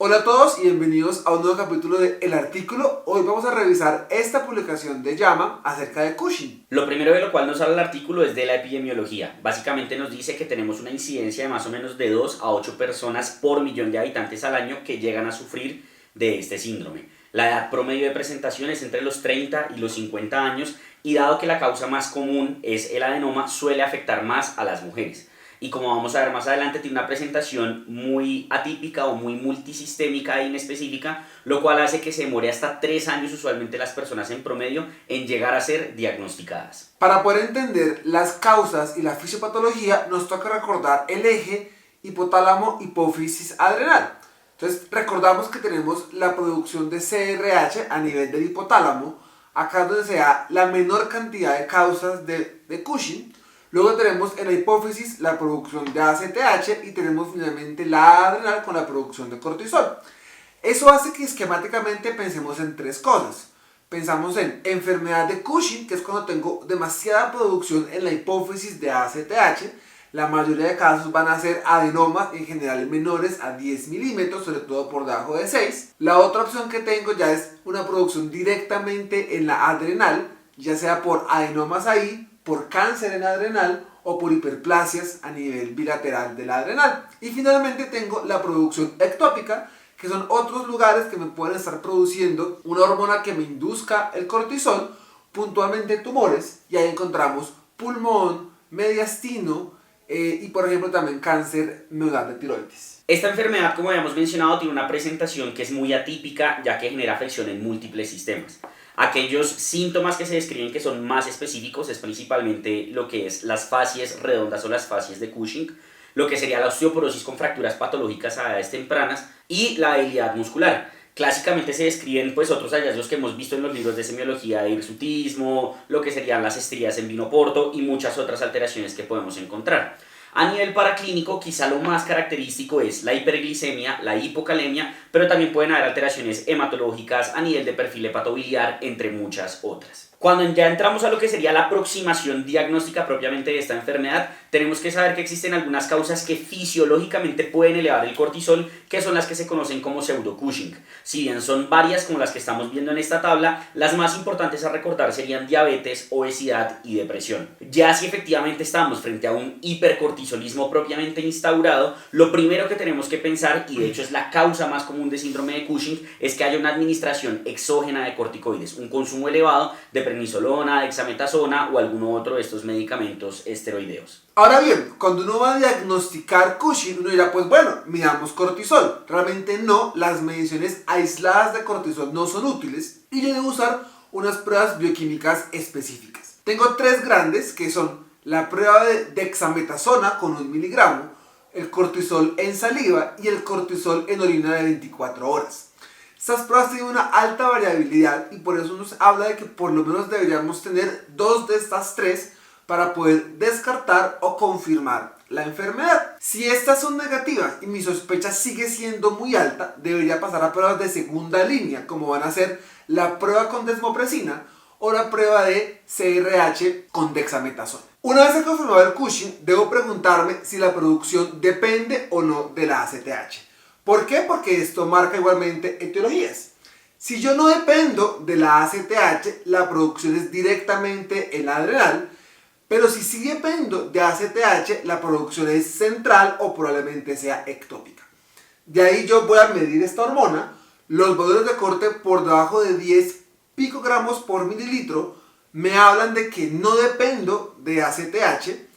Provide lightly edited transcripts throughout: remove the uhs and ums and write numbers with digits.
Hola a todos y bienvenidos a un nuevo capítulo de El Artículo. Hoy vamos a revisar esta publicación de JAMA acerca de Cushing. Lo primero de lo cual nos habla el artículo es de la epidemiología. Básicamente nos dice que tenemos una incidencia de más o menos de 2 a 8 personas por millón de habitantes al año que llegan a sufrir de este síndrome. La edad promedio de presentación es entre los 30 y los 50 años y dado que la causa más común es el adenoma, suele afectar más a las mujeres. Y como vamos a ver más adelante, tiene una presentación muy atípica o muy multisistémica e inespecífica, lo cual hace que se demore hasta 3 años usualmente las personas en promedio en llegar a ser diagnosticadas. Para poder entender las causas y la fisiopatología, nos toca recordar el eje hipotálamo-hipófisis adrenal. Entonces, recordamos que tenemos la producción de CRH a nivel del hipotálamo, acá donde se da la menor cantidad de causas de Cushing. Luego tenemos en la hipófisis la producción de ACTH y tenemos finalmente la adrenal con la producción de cortisol. Eso hace que esquemáticamente pensemos en tres cosas. Pensamos en enfermedad de Cushing, que es cuando tengo demasiada producción en la hipófisis de ACTH. La mayoría de casos van a ser adenomas, en general menores a 10 milímetros, sobre todo por debajo de 6. La otra opción que tengo ya es una producción directamente en la adrenal, ya sea por adenomas ahí, por cáncer en adrenal o por hiperplasias a nivel bilateral de la adrenal. Y finalmente tengo la producción ectópica, que son otros lugares que me pueden estar produciendo una hormona que me induzca el cortisol, puntualmente tumores, y ahí encontramos pulmón, mediastino y por ejemplo también cáncer medular de tiroides. Esta enfermedad, como habíamos mencionado, tiene una presentación que es muy atípica ya que genera afección en múltiples sistemas. Aquellos síntomas que se describen que son más específicos es principalmente lo que es las fascies redondas o las fascies de Cushing, lo que sería la osteoporosis con fracturas patológicas a edades tempranas y la debilidad muscular. Clásicamente se describen pues otros hallazgos que hemos visto en los libros de semiología de hirsutismo, lo que serían las estrías en vino porto y muchas otras alteraciones que podemos encontrar. A nivel paraclínico, quizá lo más característico es la hiperglicemia, la hipocalemia, pero también pueden haber alteraciones hematológicas a nivel de perfil hepatobiliar, entre muchas otras. Cuando ya entramos a lo que sería la aproximación diagnóstica propiamente de esta enfermedad, tenemos que saber que existen algunas causas que fisiológicamente pueden elevar el cortisol, que son las que se conocen como pseudo-Cushing. Si bien son varias como las que estamos viendo en esta tabla, las más importantes a recordar serían diabetes, obesidad y depresión. Ya si efectivamente estamos frente a un hipercortisolismo propiamente instaurado, lo primero que tenemos que pensar, y de hecho es la causa más común de síndrome de Cushing, es que haya una administración exógena de corticoides, un consumo elevado de prednisolona, dexametasona o alguno otro de estos medicamentos esteroideos. Ahora bien, cuando uno va a diagnosticar Cushing, uno dirá, pues bueno, midamos cortisol. Realmente no, las mediciones aisladas de cortisol no son útiles y yo debo usar unas pruebas bioquímicas específicas. Tengo tres grandes que son la prueba de dexametasona con 1 miligramo, el cortisol en saliva y el cortisol en orina de 24 horas. Estas pruebas tienen una alta variabilidad y por eso nos habla de que por lo menos deberíamos tener 2 de estas 3 para poder descartar o confirmar la enfermedad. Si estas son negativas y mi sospecha sigue siendo muy alta, debería pasar a pruebas de segunda línea, como van a ser la prueba con desmopresina o la prueba de CRH con dexametasona. Una vez confirmado el Cushing, debo preguntarme si la producción depende o no de la ACTH. ¿Por qué? Porque esto marca igualmente etiologías. Si yo no dependo de la ACTH, la producción es directamente en la adrenal, pero si sí dependo de ACTH, la producción es central o probablemente sea ectópica. De ahí yo voy a medir esta hormona, los valores de corte por debajo de 10 picogramos por mililitro me hablan de que no dependo de ACTH.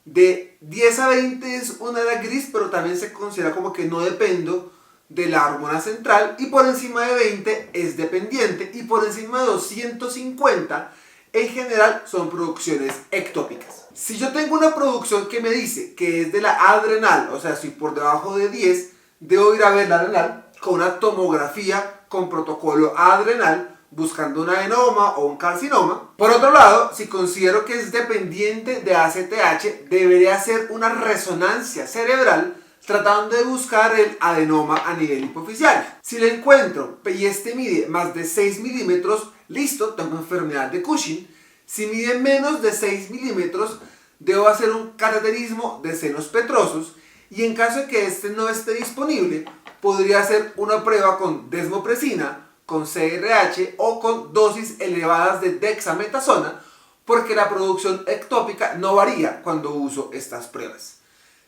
De 10 a 20 es una edad gris, pero también se considera como que no dependo de la hormona central, y por encima de 20 es dependiente y por encima de 250 en general son producciones ectópicas. Si yo tengo una producción que me dice que es de la adrenal, o sea, si por debajo de 10, debo ir a ver la adrenal con una tomografía con protocolo adrenal buscando un adenoma o un carcinoma. Por otro lado, si considero que es dependiente de ACTH, debería hacer una resonancia cerebral tratando de buscar el adenoma a nivel hipoficial. Si lo encuentro y este mide más de 6 milímetros, listo, tengo enfermedad de Cushing. Si mide menos de 6 milímetros, debo hacer un cateterismo de senos petrosos y en caso de que este no esté disponible, podría ser una prueba con desmopresina, con CRH o con dosis elevadas de dexametasona, porque la producción ectópica no varía cuando uso estas pruebas.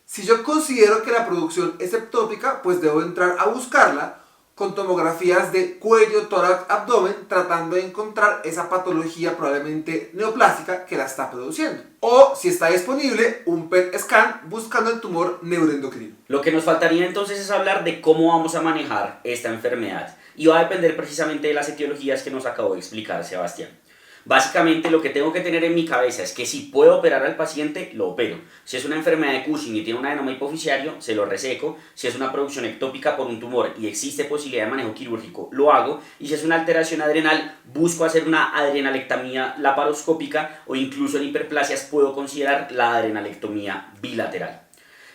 Si yo considero que la producción es ectópica, pues debo entrar a buscarla con tomografías de cuello, tórax, abdomen, tratando de encontrar esa patología probablemente neoplástica que la está produciendo. O, si está disponible, un PET scan buscando el tumor neuroendocrino. Lo que nos faltaría entonces es hablar de cómo vamos a manejar esta enfermedad. Y va a depender precisamente de las etiologías que nos acabó de explicar Sebastián. Básicamente lo que tengo que tener en mi cabeza es que si puedo operar al paciente, lo opero. Si es una enfermedad de Cushing y tiene un adenoma hipofisiario, se lo reseco. Si es una producción ectópica por un tumor y existe posibilidad de manejo quirúrgico, lo hago. Y si es una alteración adrenal, busco hacer una adrenalectomía laparoscópica o incluso en hiperplasias puedo considerar la adrenalectomía bilateral.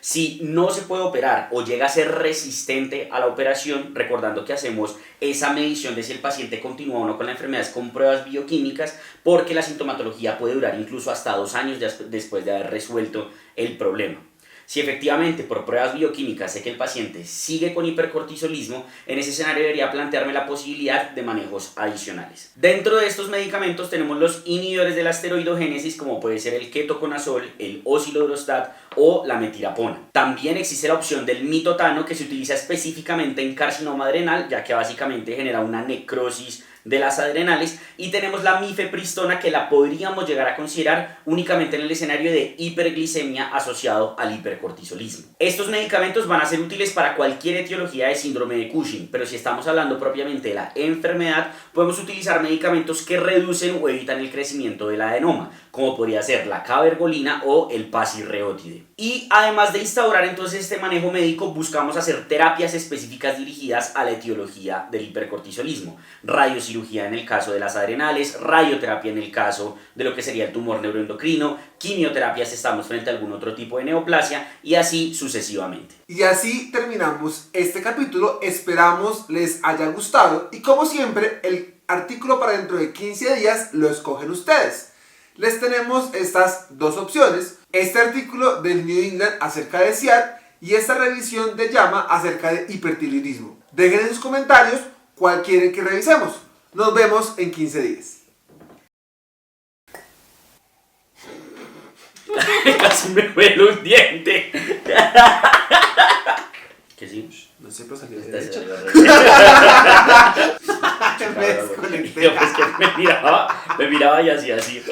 Si no se puede operar o llega a ser resistente a la operación, recordando que hacemos esa medición de si el paciente continúa o no con la enfermedad con pruebas bioquímicas, porque la sintomatología puede durar incluso hasta 2 años después de haber resuelto el problema. Si efectivamente por pruebas bioquímicas sé que el paciente sigue con hipercortisolismo, en ese escenario debería plantearme la posibilidad de manejos adicionales. Dentro de estos medicamentos tenemos los inhibidores de la esteroidogénesis, como puede ser el ketoconazol, el osilodrostat o la metirapona. También existe la opción del mitotano, que se utiliza específicamente en carcinoma adrenal, ya que básicamente genera una necrosis de las adrenales, y tenemos la mifepristona, que la podríamos llegar a considerar únicamente en el escenario de hiperglicemia asociado al hipercortisolismo. Estos medicamentos van a ser útiles para cualquier etiología de síndrome de Cushing, pero si estamos hablando propiamente de la enfermedad, podemos utilizar medicamentos que reducen o evitan el crecimiento del adenoma, como podría ser la cabergolina o el pasirreótide. Y además de instaurar entonces este manejo médico, buscamos hacer terapias específicas dirigidas a la etiología del hipercortisolismo. Radiocirugía en el caso de las adrenales, radioterapia en el caso de lo que sería el tumor neuroendocrino, quimioterapia si estamos frente a algún otro tipo de neoplasia y así sucesivamente. Y así terminamos este capítulo, esperamos les haya gustado y como siempre el artículo para dentro de 15 días lo escogen ustedes. Les tenemos estas dos opciones, este artículo del New England acerca de SIAD y esta revisión de JAMA acerca de hipertiroidismo. Dejen en sus comentarios cuál quieren que revisemos. Nos vemos en 15 días. Casi me vuelo un diente. ¿Qué sí? No sé, pero salió de Esta derecha. Me desconecté. Yo pues que me miraba y hacía así.